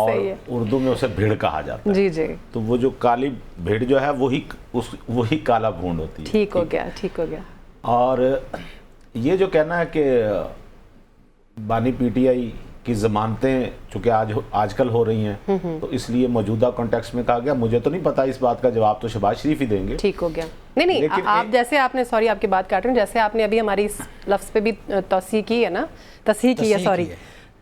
اور صحیح ہے. اردو میں اسے بھیڑ کہا جاتا ہے. جی جی تو وہ جو کالی بھیڑ جو ہے وہی کالا بھونڈ ہوتی ہے. ٹھیک ہو گیا ٹھیک ہو گیا. اور یہ جو کہنا ہے کہ بانی پی ٹی آئی کی ضمانتیں چونکہ آج کل ہو رہی ہیں تو اس لیے موجودہ کانٹیکسٹ میں کہا گیا. مجھے تو نہیں پتا اس بات کا جواب تو شہباز شریف ہی دیں گے. ٹھیک ہو گیا. نہیں آپ جیسے آپ نے سوری آپ کی بات کاٹ رہی ہوں جیسے آپ نے ابھی ہماری اس لفظ پہ بھی تصحیح کی ہے نا تصحیح کی ہے سوری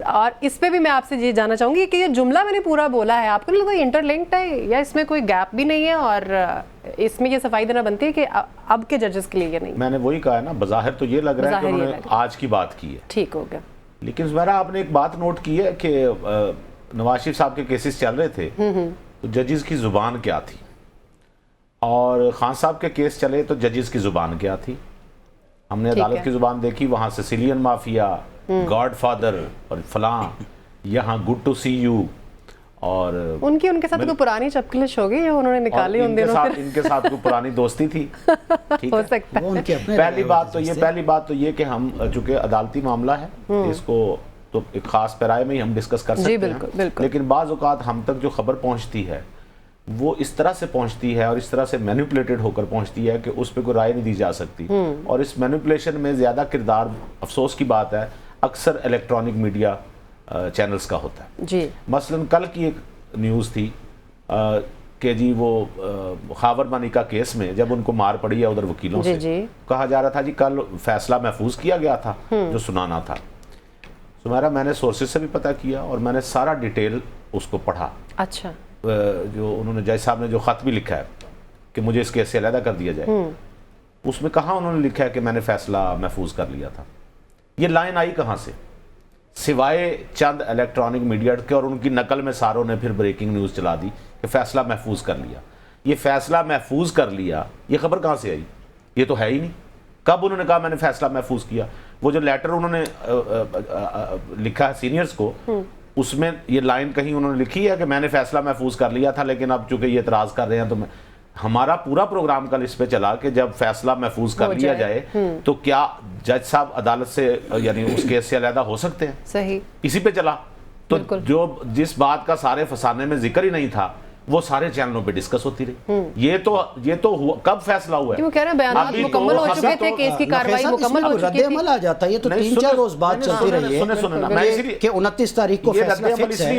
اور اس پہ بھی میں آپ سے یہ جاننا چاہوں گی کہ یہ جملہ میں نے پورا بولا ہے آپ کو کوئی انٹر لنکڈ ہے یا اس میں کوئی گیپ بھی نہیں ہے اور اس میں یہ صفائی دینا بنتی ہے کہ اب کے ججز کے لیے یہ نہیں. میں نے وہی کہا ہے نا بظاہر تو یہ لگ رہا ہے کہ انہوں نے آج کی بات کی ہے. ٹھیک ہو گیا. لیکن زمیرہ آپ نے ایک بات نوٹ کی ہے کہ نواز شریف صاحب کے کیسز چل رہے تھے تو ججز کی زبان کیا تھی اور خان صاحب کے کیس چلے تو ججز کی زبان کیا تھی. ہم نے عدالت کی زبان دیکھی وہاں سیسیلین مافیا گاڈ فادر اور فلاں یہاں گڈ ٹو سی یو اور ان کے ساتھ کوئی پرانی چپکلش ہوگی جو انہوں نے نکالی ان دنوں ان کے ساتھ کوئی پرانی دوستی تھی. ہو سکتا ہے. پہلی بات تو یہ کہ ہم چونکہ عدالتی معاملہ ہے اس کو تو ایک خاص پیرائے میں ہی ہم ڈسکس کر سکتے ہیں لیکن بعض اوقات ہم تک جو خبر پہنچتی ہے وہ اس طرح سے پہنچتی ہے اور اس طرح سے مینیپولیٹڈ ہو کر پہنچتی ہے کہ اس پہ کوئی رائے نہیں دی جا سکتی اور اس مینیپولیشن میں زیادہ کردار افسوس کی بات ہے اکثر الیکٹرانک میڈیا چینلز کا ہوتا ہے. جی مثلا کل کی ایک نیوز تھی کہ جی وہ خاور مانی کا کیس میں جب ان کو مار پڑی ہے ادھر وکیلوں سے کہا جا رہا تھا جی کل فیصلہ محفوظ کیا گیا تھا جو سنانا تھا. سمیرہ میں نے سورسز سے بھی پتہ کیا اور میں نے سارا ڈیٹیل اس کو پڑھا. اچھا جو انہوں نے جج صاحب نے جو خط بھی لکھا ہے کہ مجھے اس کیس سے علیحدہ کر دیا جائے اس میں کہاں انہوں نے لکھا ہے کہ میں نے فیصلہ محفوظ کر لیا تھا. یہ لائن آئی کہاں سے سوائے چند الیکٹرانک میڈیا کے اور ان کی نقل میں ساروں نے پھر بریکنگ نیوز چلا دی کہ فیصلہ محفوظ کر لیا. یہ فیصلہ محفوظ کر لیا یہ خبر کہاں سے آئی؟ یہ تو ہے ہی نہیں. کب انہوں نے کہا میں نے فیصلہ محفوظ کیا؟ وہ جو لیٹر انہوں نے لکھا ہے سینئرز کو اس میں یہ لائن کہیں انہوں نے لکھی ہے کہ میں نے فیصلہ محفوظ کر لیا تھا لیکن اب چونکہ یہ اعتراض کر رہے ہیں تو ہمارا پورا پروگرام کل اس پہ چلا کہ جب فیصلہ محفوظ کر لیا جائے تو کیا جج صاحب عدالت سے یعنی اس کیس سے علیحدہ ہو سکتے ہیں؟ صحیح اسی پہ چلا تو جو جس بات کا سارے فسانے میں ذکر ہی نہیں تھا وہ سارے چینلوں پہ ڈسکس ہوتی رہی. یہ تو کب فیصلہ ہوا ہے؟ کیوں کہہ رہے ہیں بیانات مکمل ہو چکے تھے کیس کی کارروائی مکمل ہو چکی تھی. رد عمل آ جاتا ہے یہ تو 3-4 روز بعد چلتی رہی ہے کہ 29 تاریخ کو فیصلہ فکس ہے.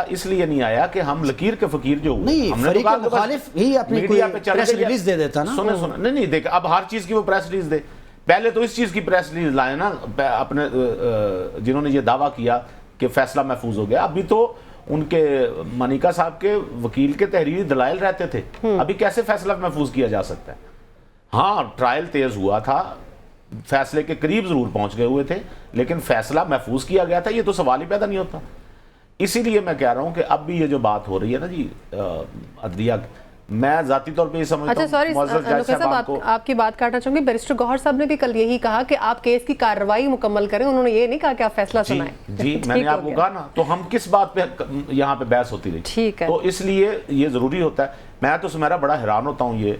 اس لیے نہیں آیا کہ ہم لکیر کے فقیر جو ہوئے نہیں فریق مخالف ہی اپنی کوئی پریس ریلیز دے دیتا نا. نہیں دیکھ اب ہر چیز کی وہ پریس ریلیز دے. پہلے تو اس چیز کی پریس ریلیز لائے نا اپنے جنہوں نے یہ دعویٰ کیا کہ فیصلہ محفوظ ہو گیا. ابھی تو ان کے منیکا صاحب کے وکیل کے تحریری دلائل رہتے تھے. ابھی کیسے فیصلہ محفوظ کیا جا سکتا ہے؟ ہاں ٹرائل تیز ہوا تھا فیصلے کے قریب ضرور پہنچ گئے ہوئے تھے لیکن فیصلہ محفوظ کیا گیا تھا یہ تو سوال ہی پیدا نہیں ہوتا. اسی لیے میں کہہ رہا ہوں کہ اب بھی یہ جو بات ہو رہی ہے نا جی عدلیہ میں ذاتی طور پہ یہ سمجھتا ہوں. اچھا سوری صاحب آپ کی بات کاٹنا چاہوں گی. بیرسٹر گوہر صاحب نے بھی کل یہی کہا کہ آپ کیس کی کارروائی مکمل کریں. انہوں نے یہ نہیں کہا کہ آپ فیصلہ سنائیں. جی میں نے آپ کو کہا نا تو ہم کس بات پہ یہاں پہ بحث ہوتی رہی. ٹھیک ہے. تو اس لیے یہ ضروری ہوتا ہے. میں تو سمیرا بڑا حیران ہوتا ہوں یہ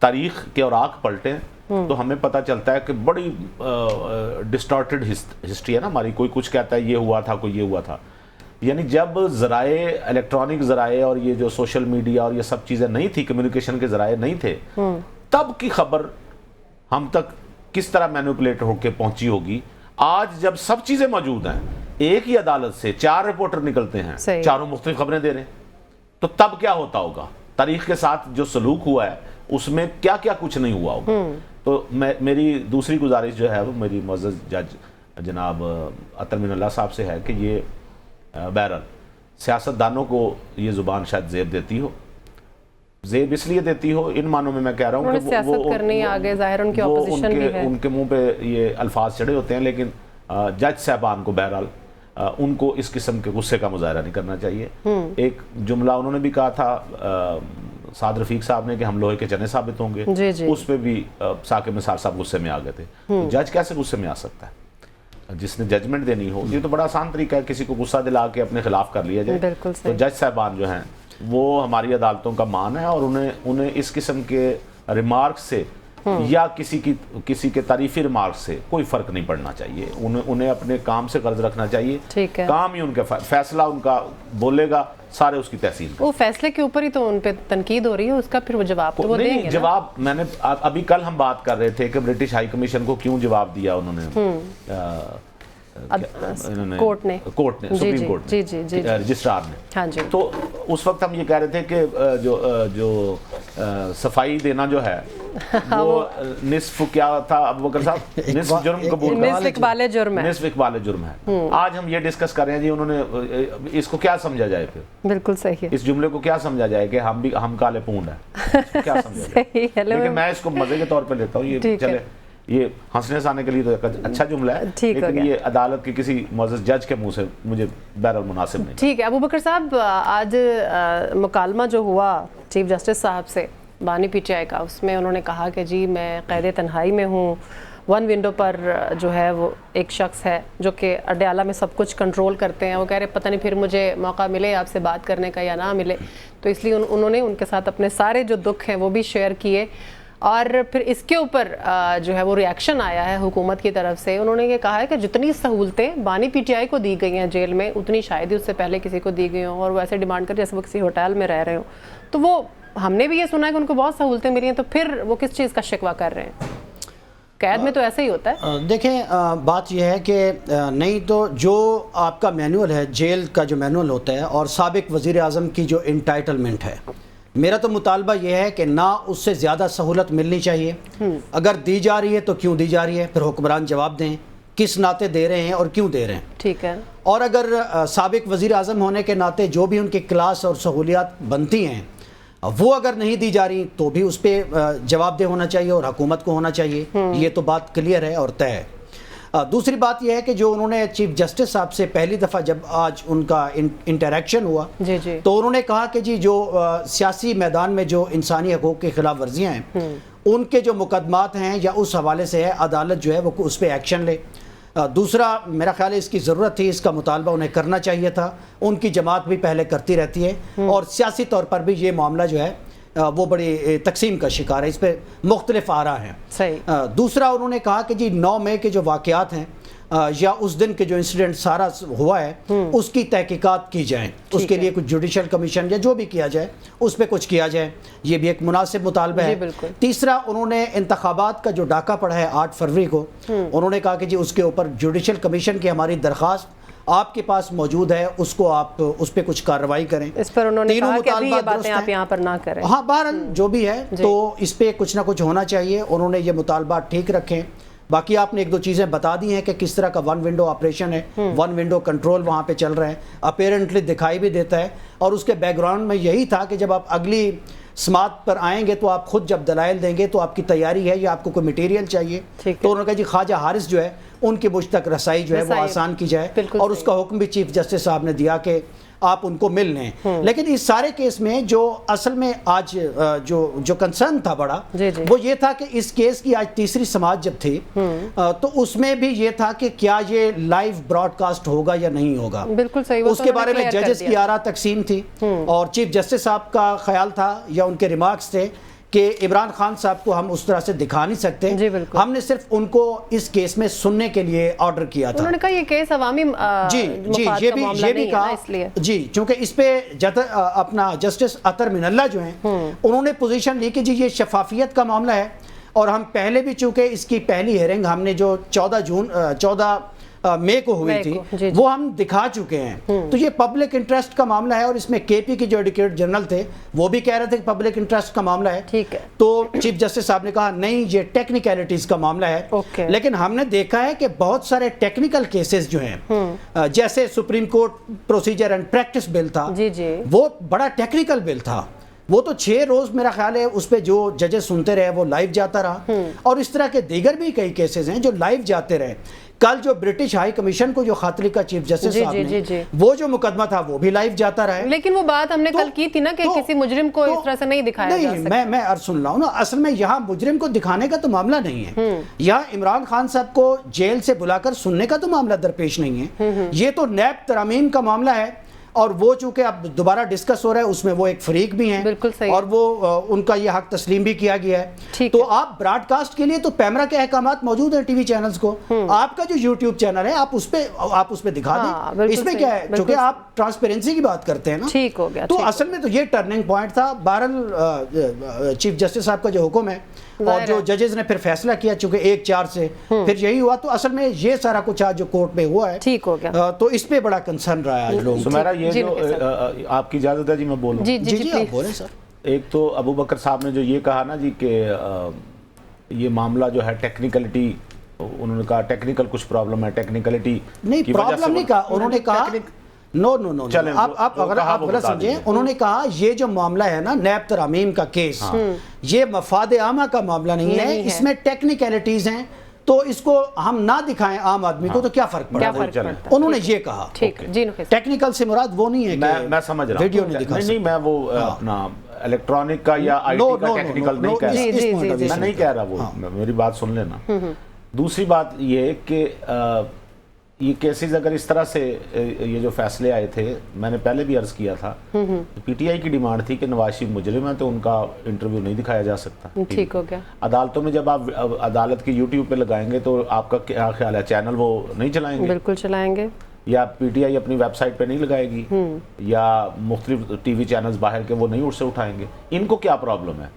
تاریخ کے اوراق پلٹیں تو ہمیں پتہ چلتا ہے کہ بڑی ڈسٹارٹڈ ہسٹری ہے نا ہماری. کوئی کچھ کہتا ہے یہ ہوا تھا کوئی یہ ہوا تھا. یعنی جب ذرائع الیکٹرانک ذرائع اور یہ جو سوشل میڈیا اور یہ سب چیزیں نہیں تھی کمیونیکیشن کے ذرائع نہیں تھے تب کی خبر ہم تک کس طرح مینیپولیٹ ہو کے پہنچی ہوگی. آج جب سب چیزیں موجود ہیں ایک ہی عدالت سے 4 رپورٹر نکلتے ہیں چاروں مختلف خبریں دے رہے ہیں تو تب کیا ہوتا ہوگا؟ تاریخ کے ساتھ جو سلوک ہوا ہے اس میں کیا کیا کچھ نہیں ہوا ہوگا. تو میری دوسری گزارش جو ہے وہ میری معزز جج جناب عطر من اللہ صاحب سے ہے کہ یہ بہرحال سیاستدانوں کو یہ زبان شاید زیب دیتی ہو. زیب اس لیے دیتی ہو ان معنوں میں کہہ رہا ہوں کہ سیاست کرنی آگے ظاہر ان کی اپوزیشن بھی ہے. ان کے منہ پہ یہ الفاظ چڑھے ہوتے ہیں لیکن جج صاحبان کو بہرحال ان کو اس قسم کے غصے کا مظاہرہ نہیں کرنا چاہیے. ایک جملہ انہوں نے بھی کہا تھا سعد رفیق صاحب نے کہ ہم لوہے کے چنے ثابت ہوں گے. اس پہ بھی ثاقب نثار صاحب غصے میں آ گئے تھے. جج کیسے غصے میں آ سکتا ہے؟ جس نے ججمنٹ دینی ہو یہ تو بڑا آسان طریقہ ہے کسی کو غصہ دلا کے اپنے خلاف کر لیا جائے. تو جج صاحبان جو ہیں وہ ہماری عدالتوں کا مان ہے اور انہیں اس قسم کے ریمارکس سے یا کسی کے تعریفی ریمارک سے کوئی فرق نہیں پڑنا چاہیے. انہیں اپنے کام سے غرض رکھنا چاہیے. کام ہی ان کا فیصلہ ان کا بولے گا, سارے اس کی تحسین. وہ فیصلے کے اوپر ہی تو ان پہ تنقید ہو رہی ہے, اس کا پھر وہ جواب تو وہ دیں گے. جواب میں نے ابھی کل ہم بات کر رہے تھے کہ برٹش ہائی کمیشن کو کیوں جواب دیا انہوں نے, کورٹ نے سپریم کورٹ نے, رجسٹرار نے. تو اس وقت ہم یہ کہہ رہے تھے کہ جو صفائی دینا جو ہے وہ نصف کیا تھا ابوبکر صاحب, نصف جرم قبول کرنا, نصف اقبال جرم ہے. آج ہم یہ ڈسکس کر رہے ہیں جی انہوں نے اس کو کیا سمجھا جائے, پھر بالکل صحیح ہے, اس جملے کو کیا سمجھا جائے کہ ہم کالے پونڈ ہیں, کیا سمجھا جائے. لیکن میں اس کو مزے کے طور پہ لیتا ہوں, یہ چلے یہ ہنسنے سانے کے لیے تو اچھا جملہ ہے, لیکن یہ عدالت کے کسی معزز جج کے منہ سے مجھے بہرحال مناسب نہیں. ٹھیک ہے ابوبکر صاحب, آج مکالمہ جو ہوا چیف جسٹس صاحب سے بانی پی ٹی آئی کا, اس میں انہوں نے کہا کہ جی میں قید تنہائی میں ہوں, ون ونڈو پر جو ہے وہ ایک شخص ہے جو کہ اڈیالہ میں سب کچھ کنٹرول کرتے ہیں. وہ کہہ رہے پتہ نہیں پھر مجھے موقع ملے آپ سے بات کرنے کا یا نہ ملے, تو اس لیے انہوں نے ان کے ساتھ اپنے سارے جو دکھ ہیں وہ بھی شیئر کیے. اور پھر اس کے اوپر جو ہے وہ ریاکشن آیا ہے حکومت کی طرف سے. انہوں نے یہ کہا ہے کہ جتنی سہولتیں بانی پی ٹی آئی کو دی گئی ہیں جیل میں, اتنی شاید ہی اس سے پہلے کسی کو دی گئی ہوں, اور وہ ایسے ڈیمانڈ کر جیسے وہ کسی ہوٹل میں رہ رہے ہوں. تو وہ ہم نے بھی یہ سنا ہے کہ ان کو بہت سہولتیں ملی ہیں, تو پھر وہ کس چیز کا شکوہ کر رہے ہیں؟ قید میں تو ایسے ہی ہوتا ہے. دیکھیں بات یہ ہے کہ نہیں تو جو آپ کا مینول ہے, جیل کا جو مینول ہوتا ہے, اور سابق وزیر اعظم کی جو انٹائٹلمنٹ ہے, میرا تو مطالبہ یہ ہے کہ نہ اس سے زیادہ سہولت ملنی چاہیے. اگر دی جا رہی ہے تو کیوں دی جا رہی ہے, پھر حکمران جواب دیں کس ناطے دے رہے ہیں اور کیوں دے رہے ہیں. ٹھیک ہے. اور اگر سابق وزیر اعظم ہونے کے ناطے جو بھی ان کی کلاس اور سہولیات بنتی ہیں وہ اگر نہیں دی جا رہی تو بھی اس پہ جواب دہ ہونا چاہیے اور حکومت کو ہونا چاہیے. یہ تو بات کلیئر ہے اور طے ہے. دوسری بات یہ ہے کہ جو انہوں نے چیف جسٹس صاحب سے پہلی دفعہ جب آج ان کا انٹریکشن ہوا تو انہوں نے کہا کہ جی جو سیاسی میدان میں جو انسانی حقوق کی خلاف ورزیاں ہیں ان کے جو مقدمات ہیں یا اس حوالے سے ہے, عدالت جو ہے وہ اس پہ ایکشن لے. دوسرا میرا خیال ہے اس کی ضرورت تھی, اس کا مطالبہ انہیں کرنا چاہیے تھا. ان کی جماعت بھی پہلے کرتی رہتی ہے, اور سیاسی طور پر بھی یہ معاملہ جو ہے وہ بڑی تقسیم کا شکار ہے, اس پہ مختلف آراء ہیں. دوسرا انہوں نے کہا کہ جی 9 مئی کے جو واقعات ہیں یا اس دن کے جو انسیڈنٹ سارا ہوا ہے اس کی تحقیقات کی جائیں, اس کے لیے کچھ جوڈیشل کمیشن یا جو بھی کیا جائے اس پہ کچھ کیا جائے. یہ بھی ایک مناسب مطالبہ ہے. تیسرا انہوں نے انتخابات کا جو ڈاکہ پڑا ہے 8 فروری کو, انہوں نے کہا کہ جی اس کے اوپر جوڈیشل کمیشن کی ہماری درخواست آپ کے پاس موجود ہے, اس کو آپ اس پہ کچھ کارروائی کریں. اس پر انہوں نے کہا کہ ابھی یہ باتیں آپ یہاں پر نہ کریں. ہاں بہرحال جو بھی ہے تو اس پہ کچھ نہ کچھ ہونا چاہیے. انہوں نے یہ مطالبات ٹھیک رکھیں. باقی آپ نے ایک دو چیزیں بتا دی ہیں کہ کس طرح کا ون ونڈو آپریشن ہے, ون ونڈو کنٹرول وہاں پہ چل رہا ہے, اپیرنٹلی دکھائی بھی دیتا ہے. اور اس کے بیک گراؤنڈ میں یہی تھا کہ جب آپ اگلی سماعت پر آئیں گے تو آپ خود جب دلائل دیں گے تو آپ کی تیاری ہے یا آپ کو کوئی مٹیریل چاہیے, تو انہوں نے کہا جی خواجہ حارث جو ہے ان کی مجھ تک رسائی جو ہے وہ آسان کی جائے, اور اس کا حکم بھی چیف جسٹس صاحب نے دیا کہ آپ ان کو مل لیں. لیکن اس سارے کیس میں جو اصل میں آج جو کنسرن تھا بڑا وہ یہ تھا کہ اس کیس کی آج تیسری سماعت جب تھی تو اس میں بھی یہ تھا کہ کیا یہ لائیو براڈ کاسٹ ہوگا یا نہیں ہوگا. بالکل صحیح. اس کے بارے میں ججز کی آراء تقسیم تھی, اور چیف جسٹس صاحب کا خیال تھا یا ان کے ریمارکس تھے کہ عمران خان صاحب کو ہم اس طرح سے دکھا نہیں سکتے, ہم نے صرف ان کو اس کیس میں سننے کے لیے آرڈر کیا تھا. انہوں نے کہا یہ کیس عوامی یہ بھی کہا جی, چونکہ اس پہ اپنا جسٹس عطر من اللہ جو ہیں انہوں نے پوزیشن لی کہ جی یہ شفافیت کا معاملہ ہے, اور ہم پہلے بھی چونکہ اس کی پہلی ہیئرنگ ہم نے جو 14 مئی کو ہوئی تھی وہ ہم دکھا چکے ہیں, تو یہ پبلک انٹرسٹ کا معاملہ ہے. اور اس میں کے پی کے جو ایڈوکیٹ جنرل تھے وہ بھی کہہ رہے تھے کہ پبلک انٹرسٹ کا معاملہ ہے. تو چیف جسٹس صاحب نے کہا نہیں یہ ٹیکنیکلٹیز کا معاملہ ہے. لیکن ہم نے دیکھا ہے کہ بہت سارے ٹیکنیکل کیسز جو ہیں جیسے supreme court procedure and practice bill تھا, وہ بڑا ٹیکنیکل بل تھا, وہ تو 6 روز میرا خیال ہے اس پہ جو ججز سنتے رہے وہ لائیو جاتا رہا. اور اس طرح کے دیگر بھی کئی کیسز ہیں جو لائیو جاتے رہے. کل جو برٹش ہائی کمیشن کو جو خاتلی کا چیف جسٹس صاحب نے وہ جو مقدمہ تھا وہ بھی لائیو جاتا رہا ہے. لیکن وہ بات ہم نے کل کی تھی نا کہ کسی مجرم کو اس طرح سے نہیں دکھایا جا سکتا. میں عرض سن رہا ہوں نا, اصل میں یہاں مجرم کو دکھانے کا تو معاملہ نہیں ہے, یہاں عمران خان صاحب کو جیل سے بلا کر سننے کا تو معاملہ درپیش نہیں ہے. یہ تو نیب ترامیم کا معاملہ ہے, اور وہ چونکہ اب دوبارہ ڈسکس ہو رہا ہے اس میں وہ ایک فریق بھی ہیں بالکل صحیح، اور وہ ان کا یہ حق تسلیم بھی کیا گیا ہے. تو آپ براڈ کاسٹ کے لیے تو پیمرا کے احکامات موجود ہیں ٹی وی چینلز کو. آپ کا جو یوٹیوب چینل ہے آپ اس پہ دکھا دیں. اس میں کیا ہے چونکہ آپ ٹرانسپیرنسی کی بات کرتے ہیں نا, ٹھیک ہو گیا. تو اصل میں تو یہ ٹرننگ پوائنٹ تھا. بہرحال چیف جسٹس صاحب کا جو حکم ہے اور جو ججز نے پھر فیصلہ کیا چونکہ 1-4 سے پھر یہی ہوا, تو اصل میں یہ سارا کچھ آج جو کورٹ میں ہوا ہے ٹھیک ہو گیا, تو اس پہ بڑا کنسرن رہا ہے آج لوگوں کو. سمیرا یہ جو آپ کی اجازت ہے جی میں بولوں. جی آپ بولیں سر. ایک تو ابو بکر صاحب نے جو یہ کہا نا جی کہ یہ معاملہ جو ہے ٹیکنیکلٹی, انہوں نے کہا ٹیکنیکل کچھ پرابلم ہے, ٹیکنیکلٹی نہیں پرابلم نہیں کہا انہوں نے, کہا نو آپ اگر آپ غلط سمجھیں, انہوں نے کہا یہ جو معاملہ ہے نا نیب ترامیم کا کیس, یہ مفاد عامہ کا معاملہ نہیں ہے, اس میں ٹیکنیکلٹیز ہیں, تو اس کو ہم نہ دکھائیں عام آدمی کو تو کیا فرق پڑتا ہے. انہوں نے یہ کہا. ٹیکنیکل سے مراد وہ نہیں ہے میں سمجھ رہا ہوں, ویڈیو نہیں دکھا نہیں میں وہ اپنا الیکٹرانک کا یا آئی ٹی کا ٹیکنیکل نہیں کہہ رہا, میں نہیں کہہ رہا, وہ میری بات سن لینا. دوسری بات یہ کہ یہ کیسز اگر اس طرح سے یہ جو فیصلے آئے تھے, میں نے پہلے بھی عرض کیا تھا, پی ٹی آئی کی ڈیمانڈ تھی کہ نواز شریف مجرم ہے تو ان کا انٹرویو نہیں دکھایا جا سکتا. ٹھیک ہو گیا. عدالتوں میں جب آپ عدالت کی یوٹیوب پہ لگائیں گے تو آپ کا کیا خیال ہے, چینل وہ نہیں چلائیں گے؟ بالکل چلائیں گے. یا پی ٹی آئی اپنی ویب سائٹ پہ نہیں لگائے گی, یا مختلف ٹی وی چینلز باہر کے وہ نہیں اس سے اٹھائیں گے. ان کو کیا پرابلم ہے,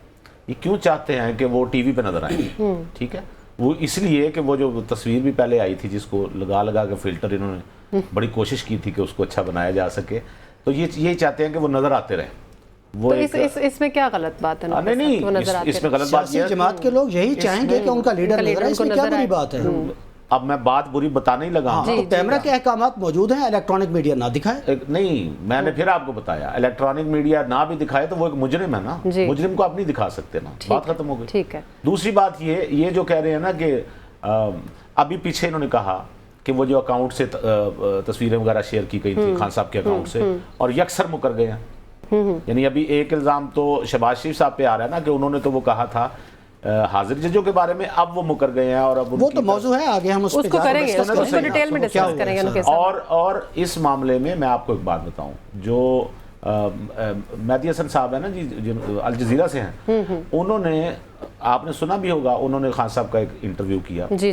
یہ کیوں چاہتے ہیں کہ وہ ٹی وی پہ نظر آئیں؟ ٹھیک ہے, وہ اس لیے کہ وہ جو تصویر بھی پہلے آئی تھی جس کو لگا کے فلٹر انہوں نے بڑی کوشش کی تھی کہ اس کو اچھا بنایا جا سکے, تو یہ چاہتے ہیں کہ وہ نظر آتے رہیں. وہ اس میں کیا غلط بات ہے؟ نہیں, اس میں غلط بات یہ ہے جماعت کے لوگ یہی چاہیں گے کہ ان کا لیڈر نظر آئے, اس میں کیا بری بات ہے. اب میں بات بری بتانے ہی لگا ہوں. تو کیمرہ کے احکامات موجود ہیں, الیکٹرانک میڈیا نہ دکھائے. نہیں, میں نے پھر آپ کو بتایا الیکٹرانک میڈیا نہ بھی دکھائے تو وہ ایک مجرم ہے نا, مجرم کو آپ نہیں دکھا سکتے نا, بات ختم ہو گئی. ٹھیک ہے. دوسری بات یہ جو کہہ رہے ہیں نا کہ ابھی پیچھے انہوں نے کہا کہ وہ جو اکاؤنٹ سے تصویریں وغیرہ شیئر کی گئی تھی خان صاحب کے اکاؤنٹ سے, اور یکسر مکر گئے ہیں. یعنی ابھی ایک الزام تو شہباز شریف صاحب پہ آ رہا ہے نا کہ انہوں نے تو وہ کہا تھا حاضر ججوں کے بارے میں, اب وہ مکر گئے ہیں, اور اب وہ تو موضوع ہے, آگے ہم اس کو کریں گے, اس کو ڈیٹیل میں ڈسکس کریں گے. اور اس معاملے میں میں آپ کو ایک بات بتاؤں, جو مہدی حسن صاحب ہیں نا جی, الجزیرہ سے ہیں, انہوں نے, آپ نے سنا بھی ہوگا, انہوں نے خان صاحب کا ایک انٹرویو کیا. جی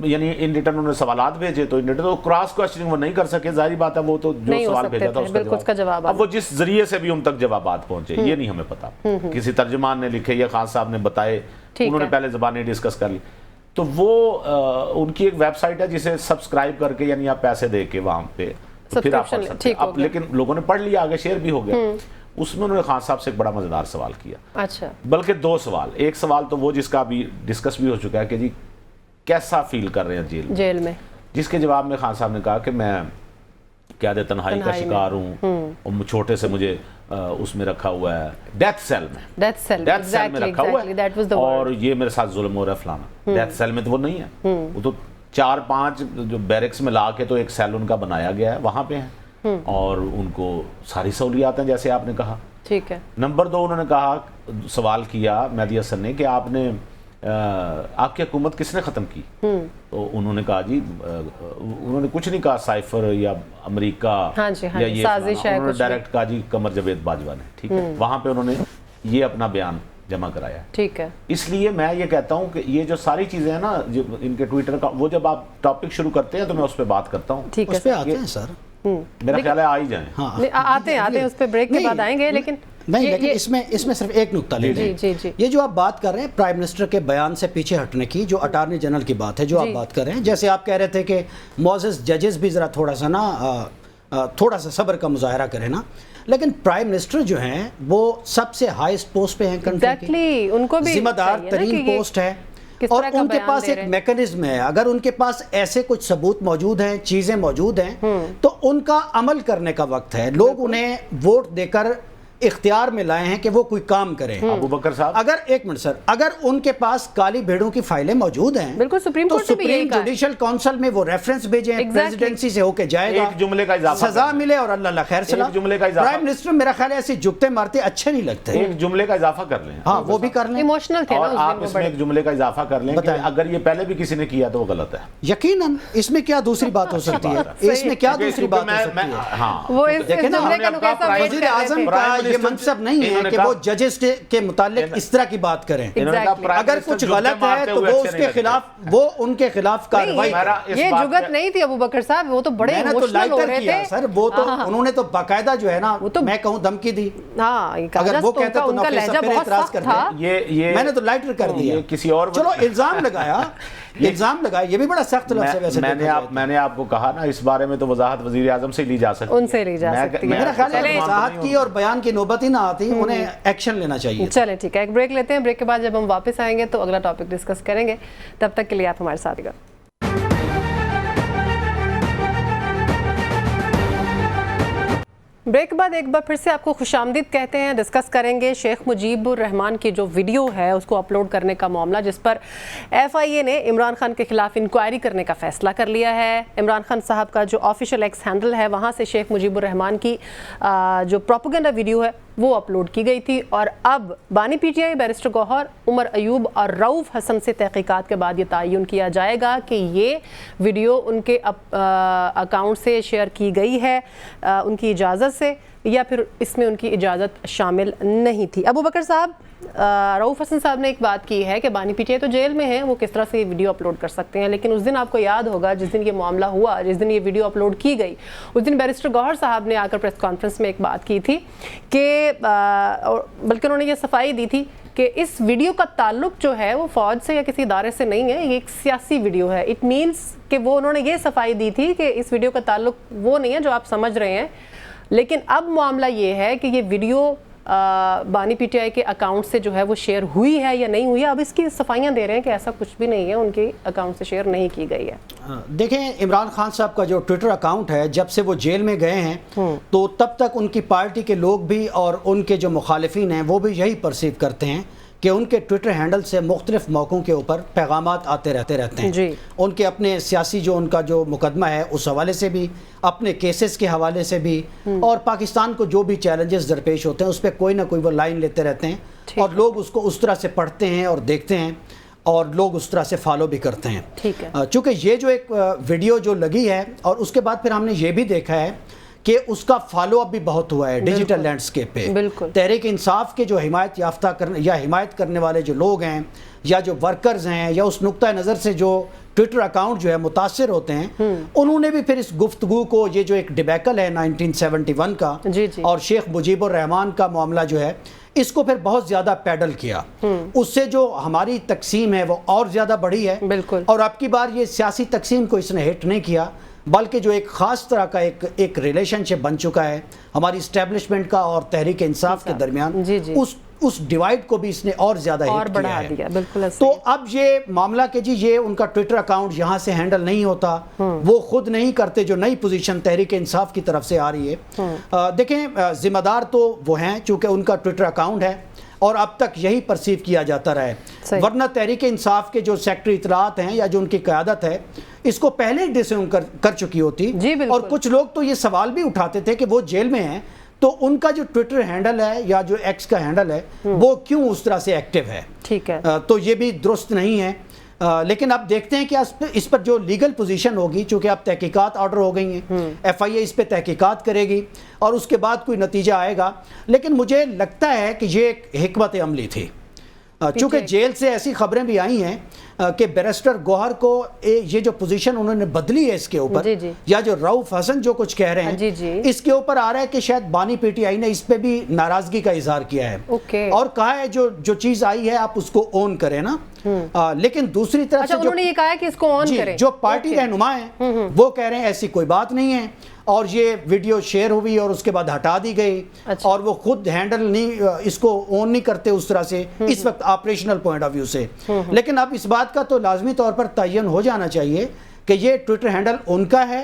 یعنی ان ریٹرن انہوں نے سوالات بھیجے, تو ان ریٹرن تو کراس کوسچننگ وہ نہیں کر سکے, ظاہری بات ہے, وہ تو جو سوال بھیجا تھا اس کا جواب, اب وہ جس ذریعے سے بھی ان تک جوابات پہنچے یہ نہیں ہمیں پتا, کسی ترجمان نے لکھے یا خان صاحب نے بتائے, انہوں نے پہلے زبانیں ڈسکس کر لی. تو وہ ان کی ایک ویب سائٹ ہے جسے سبسکرائب کر کے, یعنی آپ پیسے دے کے وہاں پہ پھر آپ پڑھ سکتے ہیں. لیکن لوگوں نے پڑھ لیا, آگے شیئر بھی ہو گیا. اس میں انہوں نے خان صاحب سے ایک بڑا مزیدار سوال کیا, اچھا, بلکہ 2 سوال. ایک سوال تو وہ جس کا ابھی ڈسکس بھی ہو چکا ہے کہ جی کیسا فیل کر رہے ہیں جیل میں, جس کے جواب میں خان صاحب نے کہا کہ میں قید تنہائی کا شکار ہوں, اور چھوٹے سے مجھے اس میں رکھا ہوا ہے, ڈیتھ سیل میں رکھا ہوا ہے, اور یہ میرے ساتھ ظلم ہو رہا ہے فلانا. ڈیتھ سیل میں تو وہ نہیں ہے, وہ تو 4-5 جو بیرکس میں لا کے تو ایک سیل ان کا بنایا گیا ہے, وہاں پہ ہیں, اور ان کو ساری سہولیات ہیں جیسے آپ نے کہا. ٹھیک ہے. نمبر 2 انہوں نے کہا, سوال کیا مہدی حسن نے کہ آپ کی حکومت کس نے ختم کی؟ تو انہوں نے کہا جی, انہوں نے کچھ نہیں کہا سائفر یا امریکہ یا یہ, انہوں نے ڈائریکٹ کہا جی قمر جاوید باجوہ نے. ٹھیک ہے, وہاں پہ انہوں نے یہ اپنا بیان جمع کرایا. ٹھیک ہے. اس لیے میں یہ کہتا ہوں کہ یہ جو ساری چیزیں ہیں نا ان کے ٹویٹر کا, وہ جب آپ ٹاپک شروع کرتے ہیں تو میں اس پہ بات کرتا ہوں. اس پہ آتے ہیں سر, میرا خیال ہے آ ہی جائیں. آتے ہیں اس پہ بریک کے بعد آئیں گے, لیکن اس میں صرف ایک نکتہ لے لیں. یہ جو آپ بات کر رہے ہیں پرائم منسٹر کے بیان سے پیچھے ہٹنے کی, جو اٹارنی جنرل کی بات ہے جو آپ بات کر رہے ہیں, جیسے آپ کہہ رہے تھے کہ معزز ججز بھی ذرا تھوڑا سا صبر کا مظاہرہ کریں نا, لیکن پرائم منسٹر جو ہیں وہ سب سے ہائیسٹ پوسٹ پہ ہیں کنٹری کی, ان کو بھی ذمہ دار ترین پوسٹ ہے, اور ان کے پاس ایک میکنزم ہے. اگر ان کے پاس ایسے کچھ ثبوت موجود ہیں, چیزیں موجود ہیں, تو ان کا عمل کرنے کا وقت ہے. لوگ انہیں ووٹ دے کر اختیار میں لائے ہیں کہ وہ کوئی کام کریں. ابو بکر صاحب اگر ایک منٹ سر, اگر ان کے پاس کالی بھیڑوں کی فائلیں موجود ہیں بالکل سپریم تو کورٹ سے بھی یہی سپریم کہا ہے. جوڈیشل کونسل میں وہ ریفرنس بھیجیں, پریزیڈنسی سے ہو کے جائے گا, ایک جملے کا اضافہ سزا ملے اور اللہ اللہ خیر سلا. ایک جملے کا اضافہ, پرائم منسٹر میرا خیال ہے ایسے جھکتے مارتے اچھے نہیں لگتے. ایک جملے کا اضافہ کر لیں. ہاں وہ بھی کر لیں. ایموشنل تھے نا اور آپ اس میں ایک جملے کا اضافہ کر لیں کہ اگر یہ پہلے بھی کسی نے کیا تو وہ غلط ہے. یقیناً اس میں کیا دوسری بات ہو سکتی ہے, اس میں کیا دوسری بات ہو سکتی ہے. ہاں وہ اس جملے کا نقیصہ ویٹ وزیر کر رہے اعظم تھے. کا یہ منصب نہیں ہے کہ وہ ججز کے متعلق اس طرح کی بات کریں. اگر کچھ غلط ہے تو وہ اس کے خلاف, وہ ان کے خلاف کارروائی. یہ جگت نہیں تھی ابو بکر صاحب, وہ تو بڑے ایموشنل ہو رہے تھے سر. وہ تو انہوں نے تو باقاعدہ جو ہے نا, میں کہوں دھمکی دی. ہاں اگر وہ کہتے تو ان کا لہجہ بہت سخت تھا. میں نے تو لائٹر کر دیا. کسی اور چلو الزام لگایا, یہ بھی بڑا سخت لفظ ہے ویسے. میں نے آپ کو کہا نا اس بارے میں تو وضاحت وزیر اعظم سے لی جا سکتی, ان سے لی جا سکتی ہے. میرا خیال ہے وضاحت کی اور بیان کی نوبت ہی نہ آتی, انہیں ایکشن لینا چاہیے. چلے ٹھیک ہے, ایک بریک لیتے ہیں. بریک کے بعد جب ہم واپس آئیں گے تو اگلا ٹاپک ڈسکس کریں گے. تب تک کے لیے آپ ہمارے ساتھ رہیے گا. بریک کے بعد ایک بار پھر سے آپ کو خوش آمدید کہتے ہیں. ڈسکس کریں گے شیخ مجیب الرحمان کی جو ویڈیو ہے اس کو اپلوڈ کرنے کا معاملہ, جس پر ایف آئی اے نے عمران خان کے خلاف انکوائری کرنے کا فیصلہ کر لیا ہے. عمران خان صاحب کا جو آفیشیل ایکس ہینڈل ہے وہاں سے شیخ مجیب الرحمان کی جو پروپیگنڈا ویڈیو ہے وہ اپلوڈ کی گئی تھی, اور اب بانی پی ٹی آئی بیرسٹر گوہر, عمر ایوب اور رؤوف حسن سے تحقیقات کے بعد یہ تعین کیا جائے گا کہ یہ ویڈیو ان کے اکاؤنٹ سے شیئر کی گئی ہے ان کی اجازت سے یا پھر اس میں ان کی اجازت شامل نہیں تھی. ابو بکر صاحب, رؤوف حسن صاحب نے ایک بات کی ہے کہ بانی پی ٹی آئی تو جیل میں ہیں, وہ کس طرح سے یہ ویڈیو اپلوڈ کر سکتے ہیں, لیکن اس دن آپ کو یاد ہوگا جس دن یہ معاملہ ہوا, جس دن یہ ویڈیو اپلوڈ کی گئی, اس دن بیرسٹر گوہر صاحب نے آ کر پریس کانفرنس میں ایک بات کی تھی کہ بلکہ انہوں نے یہ صفائی دی تھی کہ اس ویڈیو کا تعلق جو ہے وہ فوج سے یا کسی ادارے سے نہیں ہے, یہ ایک سیاسی ویڈیو ہے. اٹ مینس کہ وہ انہوں نے یہ صفائی دی تھی کہ اس ویڈیو کا تعلق وہ نہیں ہے جو آپ سمجھ رہے ہیں, لیکن اب معاملہ یہ ہے کہ یہ ویڈیو بانی پی ٹی آئی کے اکاؤنٹ سے جو ہے وہ شیئر ہوئی ہے یا نہیں ہوئی ہے. اب اس کی صفائیاں دے رہے ہیں کہ ایسا کچھ بھی نہیں ہے, ان کے اکاؤنٹ سے شیئر نہیں کی گئی ہے. دیکھیں عمران خان صاحب کا جو ٹویٹر اکاؤنٹ ہے, جب سے وہ جیل میں گئے ہیں تو تب تک ان کی پارٹی کے لوگ بھی اور ان کے جو مخالفین ہیں وہ بھی یہی پرسیو کرتے ہیں کہ ان کے ٹویٹر ہینڈل سے مختلف موقعوں کے اوپر پیغامات آتے رہتے ہیں. جی. ان کے اپنے سیاسی جو ان کا جو مقدمہ ہے اس حوالے سے بھی, اپنے کیسز کے حوالے سے بھی, اور پاکستان کو جو بھی چیلنجز درپیش ہوتے ہیں اس پہ کوئی نہ کوئی وہ لائن لیتے رہتے ہیں, اور لوگ اس کو اس طرح سے پڑھتے ہیں اور دیکھتے ہیں اور لوگ اس طرح سے فالو بھی کرتے ہیں. چونکہ یہ جو ایک ویڈیو جو لگی ہے, اور اس کے بعد پھر ہم نے یہ بھی دیکھا ہے کہ اس کا فالو اپ بھی بہت ہوا ہے ڈیجیٹل لینڈسکیپ پہ. تحریک انصاف کے جو حمایت یافتہ یا حمایت کرنے والے جو لوگ ہیں یا جو ورکرز ہیں یا اس نقطہ نظر سے جو ٹویٹر اکاؤنٹ جو ہے متاثر ہوتے ہیں, انہوں نے بھی پھر اس گفتگو کو, یہ جو ایک ڈیبیکل ہے 1971 کا اور شیخ مجیب الرحمان کا معاملہ جو ہے, اس کو پھر بہت زیادہ پیڈل کیا. اس سے جو ہماری تقسیم ہے وہ اور زیادہ بڑھی ہے, اور اب کی بار یہ سیاسی تقسیم کو اس نے ہٹ نہیں کیا, بلکہ جو ایک خاص طرح کا ایک ریلیشن شپ بن چکا ہے ہماری اسٹیبلشمنٹ کا اور تحریک انصاف کے درمیان, اس ڈیوائیڈ کو بھی اس نے اور زیادہ ہٹ کیا ہے. تو اب یہ معاملہ کہ جی یہ ان کا ٹویٹر اکاؤنٹ یہاں سے ہینڈل نہیں ہوتا, وہ خود نہیں کرتے, جو نئی پوزیشن تحریک انصاف کی طرف سے آ رہی ہے. دیکھیں ذمہ دار تو وہ ہیں چونکہ ان کا ٹویٹر اکاؤنٹ ہے اور اب تک یہی پرسیو کیا جاتا رہا ہے, ورنہ تحریک انصاف کے جو سیکٹری اطلاعات ہیں یا جو ان کی قیادت ہے اس کو پہلے ڈسیون کر چکی ہوتی. اور کچھ لوگ تو یہ سوال بھی اٹھاتے تھے کہ وہ جیل میں ہیں تو ان کا جو ٹویٹر ہینڈل ہے یا جو ایکس کا ہینڈل ہے وہ کیوں اس طرح سے ایکٹیو ہے. تو یہ بھی درست نہیں ہے. لیکن اب دیکھتے ہیں کہ اس پر جو لیگل پوزیشن ہوگی, چونکہ اب تحقیقات آرڈر ہو گئی ہیں, ایف آئی اے اس پہ تحقیقات کرے گی اور اس کے بعد کوئی نتیجہ آئے گا. لیکن مجھے لگتا ہے کہ یہ ایک حکمت عملی تھی, چونکہ جیل سے ایسی خبریں بھی آئی ہیں کہ بیرسٹر گوہر کو یہ جو پوزیشن انہوں نے بدلی ہے اس کے اوپر, یا جو رؤوف حسن جو کچھ کہہ رہے ہیں اس کے اوپر آ رہا ہے کہ شاید بانی پی ٹی آئی نے اس پہ بھی ناراضگی کا اظہار کیا ہے اور کہا ہے جو چیز آئی ہے آپ اس کو اون کریں نا. لیکن دوسری طرف سے انہوں نے یہ کہا ہے کہ اس کو اون کریں, جو پارٹی رہنما ہیں وہ کہہ رہے ہیں ایسی کوئی بات نہیں ہے, اور یہ ویڈیو شیئر ہوئی اور اس کے بعد ہٹا دی گئی, اور وہ خود ہینڈل نہیں, اس کو اون نہیں کرتے اس طرح سے اس وقت آپریشنل پوائنٹ آف ویو سے. لیکن اب اس بات کا تو لازمی طور پر تعین ہو جانا چاہیے کہ یہ ٹویٹر ہینڈل ان کا ہے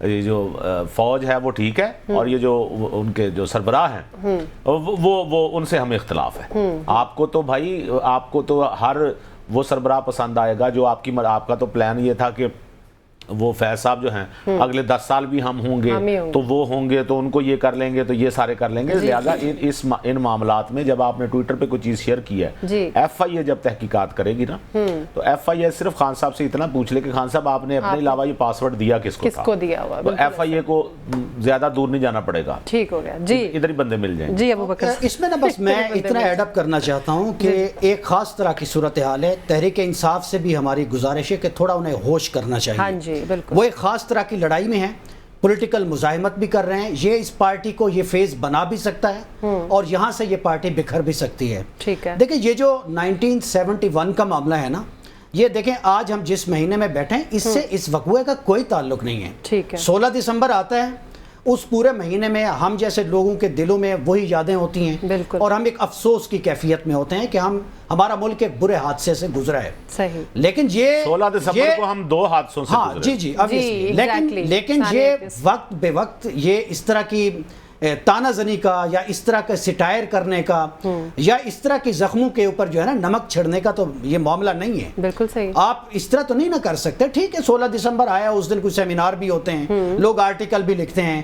یہ جو فوج ہے وہ ٹھیک ہے اور یہ جو ان کے جو سربراہ ہیں وہ ان سے ہمیں اختلاف ہے. آپ کو تو بھائی آپ کو تو ہر وہ سربراہ پسند آئے گا جو آپ کا تو پلان یہ تھا کہ وہ فیض صاحب جو ہیں اگلے 10 سال بھی ہم ہوں گے تو وہ ہوں گے تو ان کو یہ کر لیں گے تو یہ سارے کر لیں گے. لہٰذا ان معاملات میں جب آپ نے ٹویٹر پہ کوئی چیز شیئر کی ہے, ایف آئی اے جب تحقیقات کرے گی نا تو ایف آئی اے صرف خان صاحب سے اتنا پوچھ لے کہ خان صاحب آپ نے اپنے علاوہ یہ پاس ورڈ دیا کس کو دیا ہوا, تو ایف آئی اے کو زیادہ دور نہیں جانا پڑے گا. ٹھیک ہو گیا جی, ادھر ہی بندے مل جائیں. جی ابو بکر اس میں نا بس میں اتنا ایڈ اپ کرنا چاہتا ہوں کہ ایک خاص طرح کی صورتحال ہے. تحریک انصاف سے بھی ہماری گزارش ہے کہ تھوڑا انہیں ہوش کرنا چاہیے. ہاں جی بالکل, وہ ایک خاص طرح کی لڑائی میں ہیں, پولیٹیکل مزاحمت بھی کر رہے ہیں. یہ اس پارٹی کو یہ فیز بنا بھی سکتا ہے اور یہاں سے یہ پارٹی بکھر بھی سکتی ہے. ٹھیک ہے, دیکھیں یہ جو 1971 کا معاملہ ہے نا, یہ دیکھیں آج ہم جس مہینے میں بیٹھے ہیں اس سے اس وقوعے کا کوئی تعلق نہیں ہے. ٹھیک ہے, 16 دسمبر آتا ہے, اس پورے مہینے میں ہم جیسے لوگوں کے دلوں میں وہی یادیں ہوتی ہیں اور ہم ایک افسوس کی کیفیت میں ہوتے ہیں کہ ہمارا ملک ایک برے حادثے سے گزرا ہے. صحیح, لیکن یہ 16 دسمبر کو ہم 2 حادثوں سے گزرے. جی لیکن یہ وقت بے وقت یہ اس طرح کی تانہ زنی کا یا اس طرح کا سٹائر کرنے کا یا اس طرح کی زخموں کے اوپر جو ہے نا نمک چھڑنے کا تو یہ معاملہ نہیں ہے. بالکل صحیح, آپ اس طرح تو نہیں نہ کر سکتے. ٹھیک ہے 16 دسمبر آیا, اس دن کچھ سیمینار بھی ہوتے ہیں, لوگ آرٹیکل بھی لکھتے ہیں,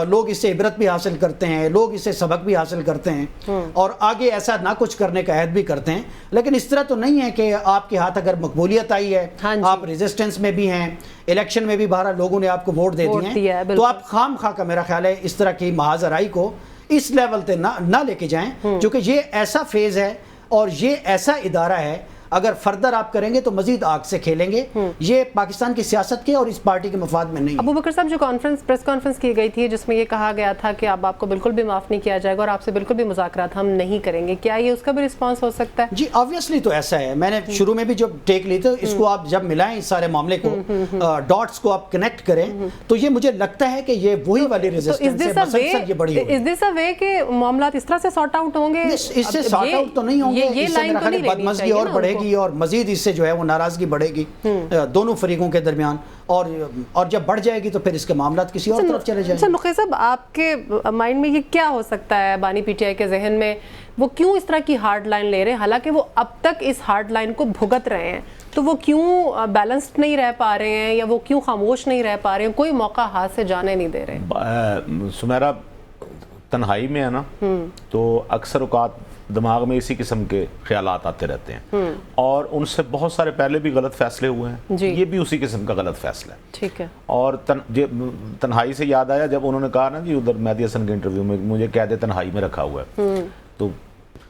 لوگ اس سے عبرت بھی حاصل کرتے ہیں, لوگ اس سے سبق بھی حاصل کرتے ہیں اور آگے ایسا نہ کچھ کرنے کا عہد بھی کرتے ہیں. لیکن اس طرح تو نہیں ہے کہ آپ کے ہاتھ اگر مقبولیت آئی ہے, آپ ریزسٹنس میں بھی ہیں, الیکشن میں بھی بہرحال لوگوں نے آپ کو ووٹ دے دیے ہیں, تو آپ خام خواہ کا میرا خیال ہے اس طرح کی محاذ آرائی کو اس لیول تے نہ لے کے جائیں, کیونکہ یہ ایسا فیز ہے اور یہ ایسا ادارہ ہے اگر فردر آپ کریں گے تو مزید آگ سے کھیلیں گے. یہ پاکستان کی سیاست کے اور اس پارٹی کے مفاد میں نہیں. ابو بکر صاحب جو پریس کانفرنس کی گئی تھی جس میں یہ کہا گیا تھا کہ اب آپ کو بالکل بھی معاف نہیں کیا جائے گا اور آپ سے بالکل بھی مذاکرات ہم نہیں کریں گے, کیا یہ اس کا بھی رسپانس ہو سکتا ہے؟ جی آبویسلی تو ایسا ہے. میں نے شروع میں بھی جو ٹیک لی تھی, اس کو آپ جب ملائیں اس سارے معاملے کو, ڈاٹس کو آپ کنیکٹ کریں تو یہ مجھے لگتا ہے کہ یہ وہی والی ریزسٹنس ہے, مسلسل یہ بڑی ہوگی. از دس اے وے کہ معاملات اس طرح سے سارٹ آؤٹ ہوں گے؟ اس سے سارٹ آؤٹ تو نہیں ہوں گے, اس سے میرا خیال بدمزگی اور بڑھے گی اور مزید اس سے جو ہے وہ ناراضگی بڑھے گی دونوں فریقوں کے درمیان, اور جب بڑھ جائے گی تو پھر اس کے معاملات کسی اور طرف چلے جائیں گے. نقی صاحب آپ کے مائنڈ میں یہ کیا ہو سکتا ہے, بانی پی ٹی آئی کے ذہن میں وہ کیوں اس طرح کی ہارڈ لائن لے رہے ہیں, حالانکہ وہ اب تک اس ہارڈ لائن کو بھگت رہے ہیں, تو وہ کیوں بیلنسڈ نہیں رہ پا رہے ہیں یا وہ کیوں خاموش نہیں رہ پا رہے ہیں, کوئی موقع ہاتھ سے جانے نہیں دے رہے؟ سمیرا تنہائی میں ہے نا تو اکثر اوقات دماغ میں اسی قسم کے خیالات آتے رہتے ہیں اور ان سے بہت سارے پہلے بھی غلط فیصلے ہوئے ہیں, یہ بھی اسی قسم کا غلط فیصلہ ہے. ٹھیک ہے, اور تنہائی سے یاد آیا جب انہوں نے کہا نا جی ادھر مہدی حسن کے انٹرویو میں مجھے قید تنہائی میں رکھا ہوا ہے, تو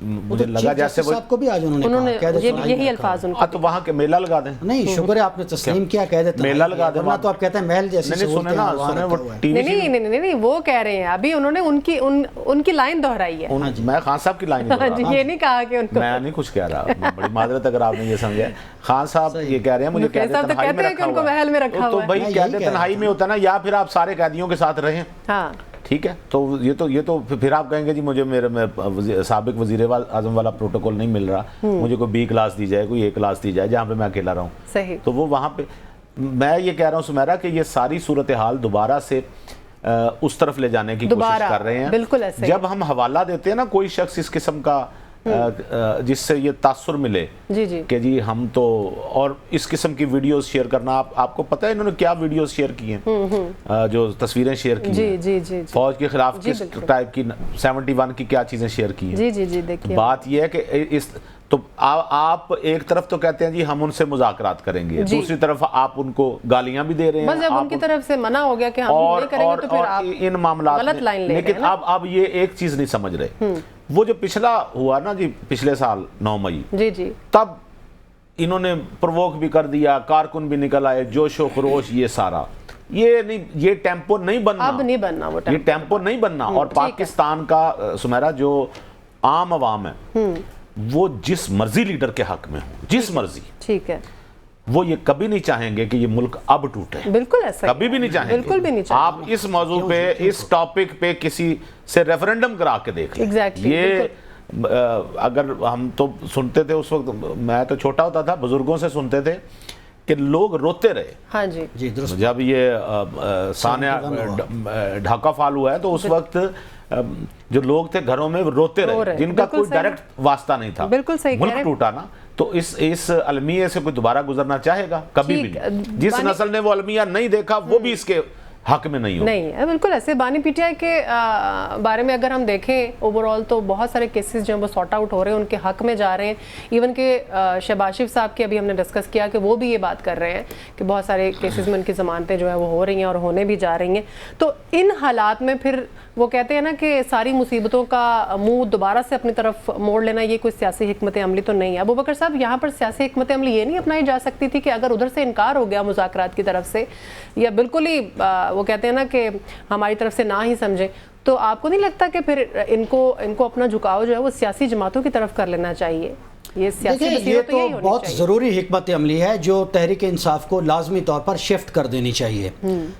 مجھے لگا جیسے وہ صاحب کو بھی آج انہوں نے یہی الفاظ ان کو, تو وہاں کے میلہ لگا دیں. نہیں شکر ہے آپ نے تسلیم کیا, کہہ دیتے میلہ لگا دیں, ورنہ تو آپ کہتے ہیں محل جیسی سنے نا نہیں وہ کہہ رہے ہیں ابھی انہوں نے ان کی لائن دہرائی ہے. میں خان صاحب کی لائن یہ نہیں کہا کہ میں نہیں کچھ کہہ رہا, بڑی معذرت اگر آپ نے یہ سمجھا. خان صاحب یہ کہہ رہے ہیں مجھے قید تنہائی میں رکھا ہوا ہے, تو بھائی قید تنہائی میں ہوتا ہے نا, یا پھر آپ سارے قیدیوں کے ساتھ رہیں, ٹھیک ہے, تو یہ تو پھر آپ کہیں گے جی مجھے میرے سابق وزیر اعظم والا پروٹوکول نہیں مل رہا, مجھے کوئی بی کلاس دی جائے, کوئی اے کلاس دی جائے جہاں پہ میں اکیلا رہوں. صحیح, تو وہ وہاں پہ میں یہ کہہ رہا ہوں سمیرا کہ یہ ساری صورتحال دوبارہ سے اس طرف لے جانے کی کوشش کر رہے ہیں. بالکل ایسے جب ہم حوالہ دیتے ہیں نا کوئی شخص اس قسم کا جس سے یہ تاثر ملے کہ جی ہم تو, اور اس قسم کی ویڈیوز شیئر کرنا, آپ کو پتہ ہے انہوں نے کیا ویڈیوز شیئر کی ہیں, جو تصویریں شیئر کی ہیں فوج کے خلاف کس ٹائپ کی 71 کی کیا چیزیں شیئر کی ہیں. بات یہ ہے کہ اس تو آپ ایک طرف تو کہتے ہیں جی ہم ان سے مذاکرات کریں گے, دوسری طرف آپ ان کو گالیاں بھی دے رہے ہیں, بس جب ان کی طرف سے منع ہو گیا کہ ہم نہیں کریں گے تو پھر آپ ان معاملات غلط لائن لے رہے ہیں. لیکن اب یہ ایک چیز نہیں سمجھ رہے, وہ جو پچھلا ہوا نا جی پچھلے سال 9 مئی, تب انہوں نے پرووک بھی کر دیا, کارکن بھی نکل آئے, جوش و خروش, یہ سارا یہ ٹیمپو نہیں بننا, اب نہیں بننا, یہ ٹیمپو نہیں بننا. اور پاکستان کا سمیرا جو عام عوام ہے وہ جس مرضی لیڈر کے حق میں ہوں, جس مرضی, ٹھیک ہے, وہ یہ کبھی نہیں چاہیں گے کہ یہ ملک اب ٹوٹے. بالکل ایسا, کبھی بھی نہیں چاہیں گے, بالکل بھی نہیں چاہیں. آپ اس موضوع پہ, اس ٹاپک پہ کسی سے ریفرنڈم کرا کے دیکھ لیں. یہ اگر ہم تو سنتے تھے اس وقت, میں تو چھوٹا ہوتا تھا, بزرگوں سے سنتے تھے کہ لوگ روتے رہے. ہاں جی جی درست. جب یہ سانحہ ڈھاکہ فال ہوا ہے تو اس وقت جو لوگ تھے گھروں میں روتے رہے, جن کا کوئی ڈائریکٹ واسطہ نہیں تھا. بالکل صحیح کہہ رہے ملک ہیں. ٹوٹا نا, تو اس المیہ سے کوئی دوبارہ گزرنا چاہے گا؟ کبھی بھی نہیں. جس نسل نے وہ المیہ نہیں دیکھا وہ بھی اس کے حق میں نہیں ہو. نہیں ہے بالکل ایسے. بانی پی ٹی آئی کے بارے میں اگر ہم دیکھیں اوور آل تو بہت سارے کیسز جو ہیں وہ سارٹ آؤٹ ہو رہے ہیں, ان کے حق میں جا رہے ہیں. ایون کہ شہباز شریف صاحب کی ابھی ہم نے ڈسکس کیا کہ وہ بھی یہ بات کر رہے ہیں کہ بہت سارے کیسز میں ان کی ضمانتیں جو ہے وہ ہو رہی ہیں اور ہونے بھی جا رہی ہیں. تو ان حالات میں پھر وہ کہتے ہیں نا کہ ساری مصیبتوں کا منہ دوبارہ سے اپنی طرف موڑ لینا یہ کوئی سیاسی حکمت عملی تو نہیں ہے. ابوبکر صاحب, یہاں پر سیاسی حکمت عملی یہ نہیں اپنائی جا سکتی تھی کہ اگر ادھر سے انکار ہو گیا مذاکرات کی طرف سے, یا بالکل ہی وہ کہتے ہیں نا کہ ہماری طرف سے نہ ہی سمجھیں, تو آپ کو نہیں لگتا کہ پھر ان کو اپنا جھکاؤ جو ہے وہ سیاسی جماعتوں کی طرف کر لینا چاہیے؟ یہ سیاسی یہ تو بہت ضروری حکمت عملی ہے جو تحریک انصاف کو لازمی طور پر شفٹ کر دینی چاہیے,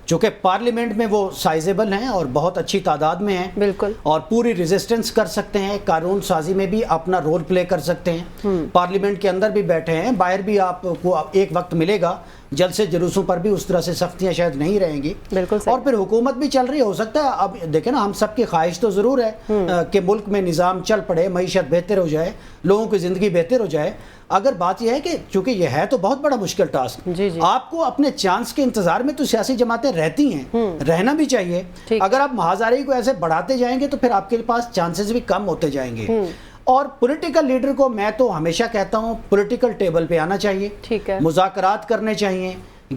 چونکہ پارلیمنٹ میں وہ سائزیبل ہیں اور بہت اچھی تعداد میں ہیں بالکل, اور پوری ریزسٹنس کر سکتے ہیں, قانون سازی میں بھی اپنا رول پلے کر سکتے ہیں, پارلیمنٹ کے اندر بھی بیٹھے ہیں, باہر بھی آپ کو ایک وقت ملے گا جلسے جلوسوں پر بھی اس طرح سے سختیاں شاید نہیں رہیں گی. اور پھر حکومت بھی چل رہی ہو سکتا ہے. اب دیکھیں نا, ہم سب کی خواہش تو ضرور ہے کہ ملک میں نظام چل پڑے, معیشت بہتر ہو جائے, لوگوں کی زندگی بہتر ہو جائے. اگر بات یہ ہے کہ چونکہ یہ ہے تو بہت بڑا مشکل ٹاسک, آپ کو اپنے چانس کے انتظار میں تو سیاسی جماعتیں رہتی ہیں, رہنا بھی چاہیے. اگر آپ محاذاری کو ایسے بڑھاتے جائیں گے تو پھر آپ کے پاس چانسز بھی کم ہوتے جائیں گے. اور پولیٹیکل لیڈر کو میں تو ہمیشہ کہتا ہوں پولیٹیکل ٹیبل پہ آنا چاہیے, مذاکرات کرنے چاہیے,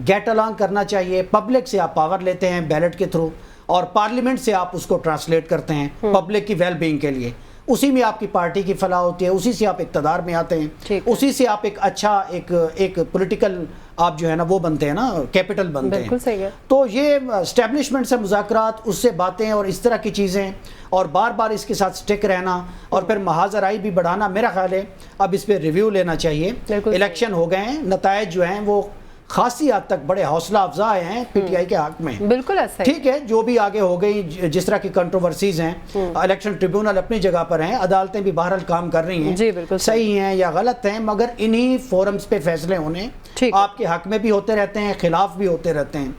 گیٹ الانگ کرنا چاہیے. پبلک سے آپ پاور لیتے ہیں بیلٹ کے تھرو, اور پارلیمنٹ سے آپ اس کو ٹرانسلیٹ کرتے ہیں پبلک کی ویل بینگ کے لیے. اسی میں آپ کی پارٹی کی فلاح ہوتی ہے, اسی سے آپ اقتدار میں آتے ہیں, اسی سے آپ ایک اچھا ایک پولیٹیکل آپ جو ہے نا وہ بنتے ہیں نا, کیپٹل بنتے ہیں. تو یہ اسٹیبلشمنٹ سے مذاکرات, اس سے باتیں اور اس طرح کی چیزیں, اور بار بار اس کے ساتھ سٹک رہنا, اور پھر محاذ آرائی بھی بڑھانا. میرا خیال ہے اب اس پہ ریویو لینا چاہیے. الیکشن ہو گئے ہیں, نتائج جو ہیں وہ خاصی حد تک بڑے حوصلہ افزا ہیں پی ٹی آئی کے حق میں. بالکل ایسا ٹھیک ہے, جو بھی آگے ہو گئی, جس طرح کی کنٹروورسیز ہیں, الیکشن ٹریبیونل اپنی جگہ پر ہیں, عدالتیں بھی بہرحال کام کر رہی ہیں, صحیح ہیں یا غلط ہیں, مگر انہی فورمز پہ فیصلے ہونے آپ کے حق میں بھی ہوتے رہتے ہیں, خلاف بھی ہوتے رہتے ہیں.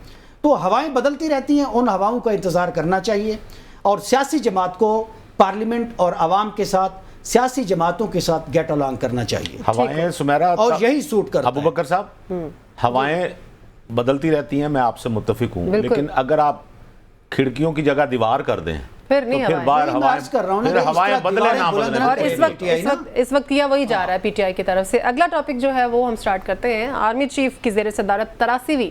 تو ہوائیں بدلتی رہتی ہیں, ان ہواؤں کا انتظار کرنا چاہیے, اور سیاسی جماعت کو پارلیمنٹ اور عوام کے ساتھ, سیاسی جماعتوں کے ساتھ گیٹ الانگ کرنا چاہیے. ہوائیں سمیرا, اور یہی سوٹ کرتا ہے. ابوبکر صاحب, ہوائیں بدلتی رہتی ہیں, میں آپ سے متفق ہوں, لیکن اگر آپ کھڑکیوں کی جگہ دیوار کر دیں پھر نہیں ہوائیں بدلے نہ بدلیں. اور اس وقت یہ وہی جا رہا ہے پی ٹی آئی کی طرف سے. اگلا ٹاپک جو ہے وہ ہم سٹارٹ کرتے ہیں. آرمی چیف کی زیر صدارت 83ویں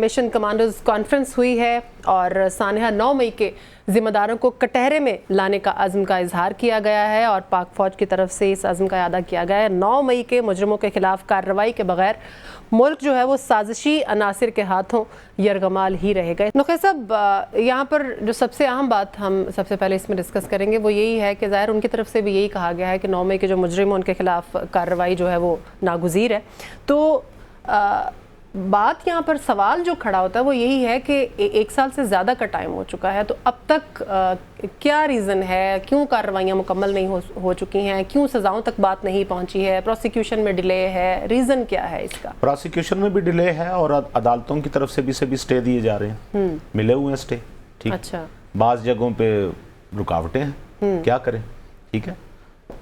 مشن کمانڈرز کانفرنس ہوئی ہے, اور سانحہ 9 مئی کے ذمہ داروں کو کٹہرے میں لانے کا عزم کا اظہار کیا گیا ہے, اور پاک فوج کی طرف سے اس عزم کا اعادہ کیا گیا ہے. 9 مئی کے مجرموں کے خلاف کارروائی کے بغیر ملک جو ہے وہ سازشی عناصر کے ہاتھوں یرغمال ہی رہے گا. نقی صاحب, یہاں پر جو سب سے اہم بات ہم سب سے پہلے اس میں ڈسکس کریں گے وہ یہی ہے کہ ظاہر ان کی طرف سے بھی یہی کہا گیا ہے کہ 9 مئی کے جو مجرم ہیں ان کے خلاف کارروائی جو ہے وہ ناگزیر ہے. تو بات یہاں پر سوال جو کھڑا ہوتا ہے وہ یہی ہے کہ 1 سال سے زیادہ کا ٹائم ہو چکا ہے, تو اب تک کیا ریزن ہے, کیوں کارروائیاں مکمل نہیں ہو چکی ہیں, کیوں سزاؤں تک بات نہیں پہنچی ہے, پروسیکیوشن میں ڈیلے ہے, ریزن کیا ہے اس کا؟ پروسیکیوشن میں بھی ڈیلے ہے, اور عدالتوں کی طرف سے بھی سٹے دیے جا رہے ہیں, ملے ہوئے ہیں سٹے. ٹھیک, اچھا, بعض جگہوں پہ رکاوٹیں ہیں, کیا کریں. ٹھیک ہے,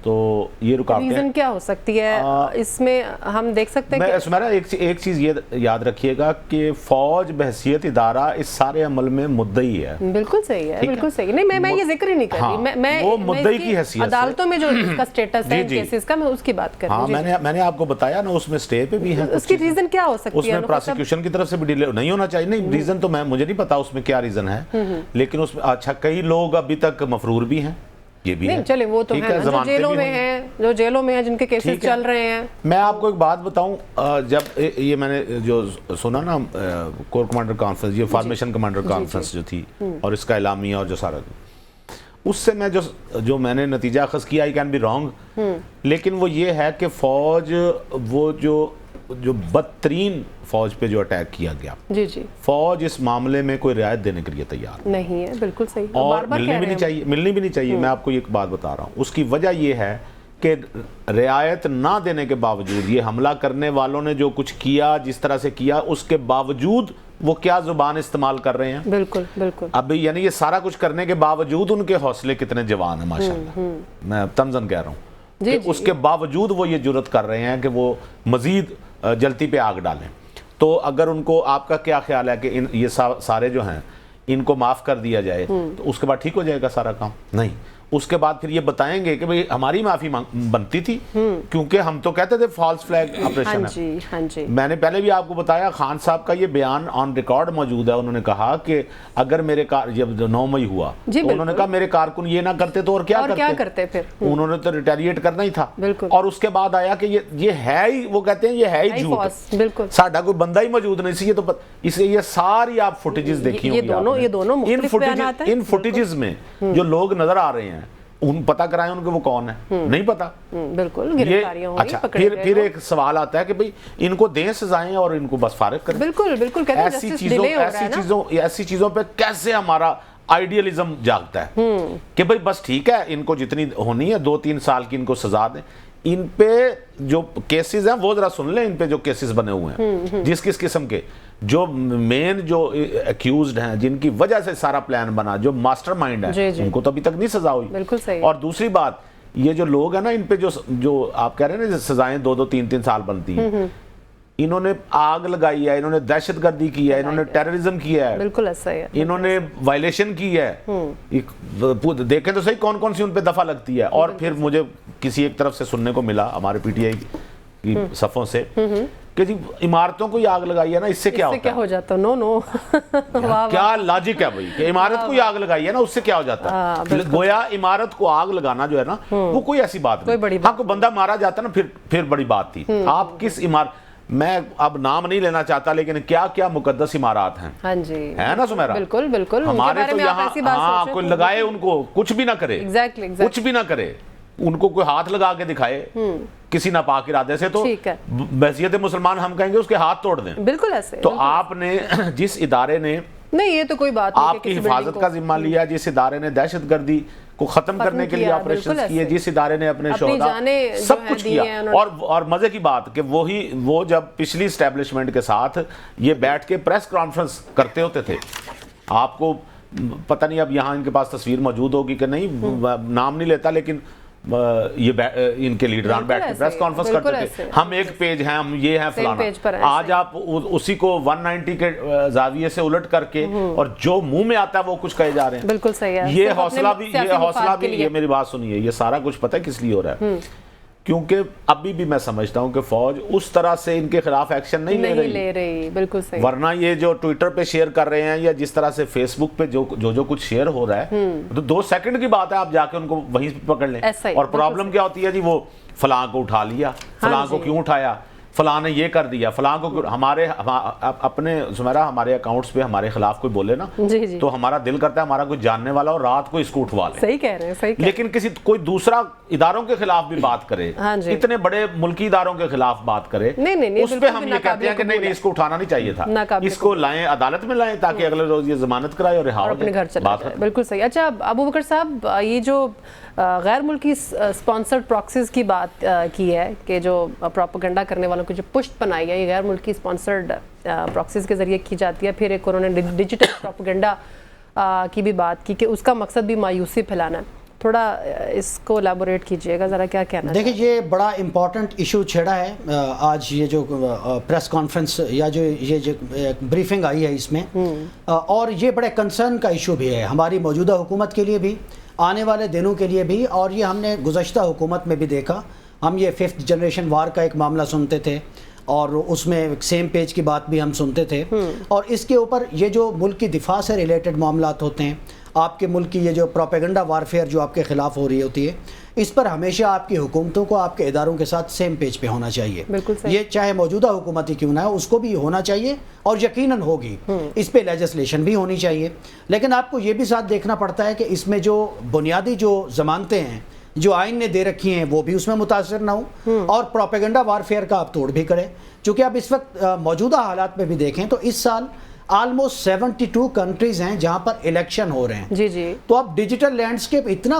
تو یہ رکاوٹیں ریزن کیا ہو سکتی ہے اس میں ہم دیکھ سکتے ہیں. سمیرا, ایک چیز یہ یاد رکھیے گا کہ فوج بحیثیت ادارہ اس سارے عمل میں مدعی ہے. بالکل صحیح ہے, بالکل صحیح. نہیں, میں یہ ذکر ہی نہیں کر رہی, میں وہ مدعی کی حیثیت عدالتوں میں جو اس کا سٹیٹس ہے کیسز کا, میں اس کی بات کر رہی ہوں. میں نے آپ کو بتایا نا, اس میں سٹے پہ بھی ہے. اس کی ریزن کیا ہو سکتی ہے؟ اس میں پروسیکیوشن کی طرف سے بھی ڈیلے نہیں ہونا چاہیے. نہیں, ریزن تو مجھے نہیں پتا اس میں کیا ریزن ہے, لیکن اس میں اچھا کئی لوگ ابھی تک مفرور بھی ہیں, یہ بھی نہیں. چلے وہ تو ہیں جو جیلوں میں ہیں, جن کے کیسز چل رہے ہیں. میں آپ کو ایک بات بتاؤں, جب یہ میں نے جو سنا نا کور کمانڈر کانفرنس, یہ فارمیشن کمانڈر کانفرنس جو تھی, اور اس کا اعلامیہ اور جو سارا, اس سے میں جو میں نے نتیجہ اخذ کیا, آئی کین بی رانگ, لیکن وہ یہ ہے کہ فوج, وہ جو بدترین فوج پہ جو اٹیک کیا گیا, فوج اس معاملے میں کوئی رعایت دینے کے لیے تیار نہیں ہے. بالکل صحیح, اور ملنی بھی نہیں چاہیے. میں آپ کو ایک بات بتا رہا ہوں, اس کی وجہ یہ ہے کہ رعایت نہ دینے کے باوجود یہ حملہ کرنے والوں نے جو کچھ کیا جس طرح سے کیا اس کے باوجود وہ کیا زبان استعمال کر رہے ہیں. بالکل بالکل. ابھی یعنی یہ سارا کچھ کرنے کے باوجود ان کے حوصلے کتنے جوان ہیں ماشاءاللہ. میں تمزن کہہ رہا ہوں کہ اس کے باوجود وہ یہ جرأت کر رہے ہیں کہ وہ مزید جلتی پہ آگ ڈالیں. تو اگر ان کو, آپ کا کیا خیال ہے کہ یہ سارے جو ہیں ان کو معاف کر دیا جائے تو اس کے بعد ٹھیک ہو جائے گا سارا کام؟ نہیں, اس کے بعد پھر یہ بتائیں گے کہ بھئی ہماری معافی بنتی تھی کیونکہ ہم تو کہتے تھے فالس فلیگ آپریشن ہے. ہاں جی. میں نے پہلے بھی آپ کو بتایا, خان صاحب کا یہ بیان آن ریکارڈ موجود ہے. انہوں نے کہا کہ اگر میرے جب 9 مئی ہوا تو انہوں نے کہا میرے کارکن یہ نہ کرتے تو اور کیا کرتے پھر انہوں نے تو ریٹیلیٹ کرنا ہی تھا. بالکل. اور اس کے بعد آیا کہ یہ ہے ہی, وہ کہتے ہیں یہ ہے ہی جھوٹ, بالکل ساڈا کوئی بندہ ہی موجود نہیں سی. یہ تو اس لیے یہ ساری آپ فوٹیجز دیکھی ہوں یہ دونوں مختلف بیانات ہیں. ان فوٹیجز میں جو لوگ نظر آ رہے ہیں ان پتہ کرائیں ان کے وہ کون ہے, نہیں پتا. بالکل گرفتاریاں ہو رہی ہیں. اچھا, پھر ایک سوال آتا ہے کہ بھئی ان کو دیں سزائیں اور ان کو بس فارغ کریں. بالکل بالکل. ایسی چیزوں پہ کیسے ہمارا آئیڈیالزم جاگتا ہے کہ بھئی بس ٹھیک ہے, ان کو جتنی ہونی ہے 2-3 سال کی ان کو سزا دیں. ان پہ جو کیسز ہیں وہ ذرا سن لیں, ان پہ جو کیسز بنے ہوئے ہیں جس کس قسم کے, جو مین جو ایکیوزڈ ہیں جن کی وجہ سے سارا پلان بنا, جو ماسٹر مائنڈ ہے, ان کو تو ابھی تک نہیں سزا ہوئی. بالکل صحیح. اور دوسری بات, یہ جو لوگ ہیں نا ان پہ جو آپ کہہ رہے ہیں نا سزائیں 2-3 سال بنتی ہیں, انہوں نے آگ لگائی ہے, انہوں نے دہشت گردی کی ہے, انہوں نے ٹیررزم کیا ہے, بالکل ایسا ہے, انہوں نے وائلیشن کی ہے. دیکھیں تو صحیح کون کون سی ان پہ دفعہ لگتی ہے. اور پھر مجھے کسی ایک طرف سے سننے کو ملا ہمارے پی ٹی آئی کی صفوں سے کہ جی عمارتوں کو ہی آگ لگائی ہے نا, اس سے کیا ہو جاتا ہے؟ نو کیا لاجک ہے بھائی کہ عمارت کو ہی آگ لگائی ہے نا, اس سے کیا ہو جاتا ہے؟ گویا عمارت کو آگ لگانا جو ہے نا وہ کوئی ایسی بات نہیں. ہاں کوئی بندہ مارا جاتا نا پھر بڑی بات تھی. آپ کس عمارت, میں اب نام نہیں لینا چاہتا لیکن کیا کیا مقدس عمارات ہیں. ہاں جی, ہے نا سمیرا؟ بالکل بالکل. ہمارے تو یہاں ہاں کوئی لگائے ان کو کچھ بھی نہ کرے, کچھ بھی نہ کرے, ان کو کوئی ہاتھ لگا کے دکھائے کسی ناپاک ارادے سے تو بحیثیت مسلمان ہم کہیں گے اس کے ہاتھ توڑ دیں. بالکل ایسے. تو آپ نے جس ادارے نے نہیں, یہ تو کوئی بات نہیں, آپ کی حفاظت کا ذمہ لیا, جس ادارے نے دہشت گردی کو ختم کرنے کے لیے آپریشنز کیے, جس ادارے نے اپنے شہداء سب کچھ کیا, اور مزے کی بات کہ وہ جب پچھلی اسٹیبلشمنٹ کے ساتھ یہ بیٹھ کے پریس کانفرنس کرتے ہوتے تھے, آپ کو پتہ نہیں اب یہاں ان کے پاس تصویر موجود ہوگی کہ نہیں, نام نہیں لیتا, لیکن یہ ان کے لیڈران بیٹھ کے پریس کانفرنس کرتے تھے, ہم ایک پیج ہیں, ہم یہ ہیں فلانا. آج آپ اسی کو 190 کے زاویے سے الٹ کر کے اور جو منہ میں آتا ہے وہ کچھ کہے جا رہے ہیں. بالکل صحیح ہے. یہ حوصلہ بھی یہ میری بات سنیے, یہ سارا کچھ پتہ ہے کس لیے ہو رہا ہے؟ کیونکہ ابھی بھی میں سمجھتا ہوں کہ فوج اس طرح سے ان کے خلاف ایکشن نہیں لے رہی. بالکل صحیح. ورنہ یہ جو ٹویٹر پہ شیئر کر رہے ہیں یا جس طرح سے فیس بک پہ جو کچھ شیئر ہو رہا ہے تو 2 سیکنڈ کی بات ہے, آپ جا کے ان کو وہیں پہ پکڑ لیں. اور پرابلم کیا ہوتی ہے جی, وہ فلاں کو اٹھا لیا, فلاں کو کیوں اٹھایا, فلاں نے یہ کر دیا, فلاں کو ہمارے اپنے سمیرا ہمارے اکاؤنٹس پہ ہمارے خلاف کوئی بولے نا تو ہمارا دل کرتا ہے ہمارا کوئی جاننے والا اور رات کو اس کو اٹھوا لے. صحیح کہہ رہے ہیں. لیکن کوئی دوسرا اداروں کے خلاف بھی بات کرے, اتنے بڑے ملکی اداروں کے خلاف بات کرے, اس پہ ہم یہ کہتے ہیں کہ نہیں اس کو اٹھانا نہیں چاہیے تھا, اس کو لائیں عدالت میں لائیں تاکہ اگلے روز یہ ضمانت کرائے اور رہا ہو اپنے گھر چلا جائے. بالکل صحیح. اچھا ابو بکر صاحب, یہ جو غیر ملکی اسپانسرڈ پراکسیز کی بات کی ہے کہ جو پروپیگنڈا کرنے والوں کو جو پشت بنائی ہے, یہ غیر ملکی اسپانسرڈ پراکسیز کے ذریعے کی جاتی ہے. پھر ایک انہوں نے ڈیجیٹل پروپیگنڈا کی بھی بات کی کہ اس کا مقصد بھی مایوسی پھیلانا ہے. تھوڑا اس کو الیبوریٹ کیجئے گا ذرا, کیا کہنا ہے؟ دیکھیں یہ بڑا امپورٹنٹ ایشو چھیڑا ہے آج, یہ جو پریس کانفرنس یا یہ بریفنگ آئی ہے اس میں, اور یہ بڑے کنسرن کا ایشو بھی ہے ہماری موجودہ حکومت کے لیے بھی, آنے والے دنوں کے لیے بھی. اور یہ ہم نے گزشتہ حکومت میں بھی دیکھا, ہم یہ 5th جنریشن وار کا ایک معاملہ سنتے تھے اور اس میں سیم پیج کی بات بھی ہم سنتے تھے, اور اس کے اوپر یہ جو ملک کی دفاع سے ریلیٹڈ معاملات ہوتے ہیں, آپ کے ملک کی یہ جو پروپیگنڈا وارفیئر جو آپ کے خلاف ہو رہی ہوتی ہے, اس پر ہمیشہ آپ کی حکومتوں کو آپ کے اداروں کے ساتھ سیم پیج پہ ہونا چاہیے. یہ چاہے موجودہ حکومت ہی کیوں نہ ہے, اس کو بھی ہونا چاہیے اور یقیناً ہوگی. اس پہ لیجسلیشن بھی ہونی چاہیے, لیکن آپ کو یہ بھی ساتھ دیکھنا پڑتا ہے کہ اس میں جو بنیادی جو ضمانتیں ہیں جو آئین نے دے رکھی ہیں وہ بھی اس میں متاثر نہ ہوں, اور پروپیگنڈا وارفیئر کا آپ توڑ بھی کریں. چونکہ اب اس وقت موجودہ حالات میں بھی دیکھیں تو اس سال آلموسٹ 72 کنٹریز ہیں جہاں پر الیکشن ہو رہے ہیں. جی. تو اب ڈیجیٹل لینڈسکیپ اتنا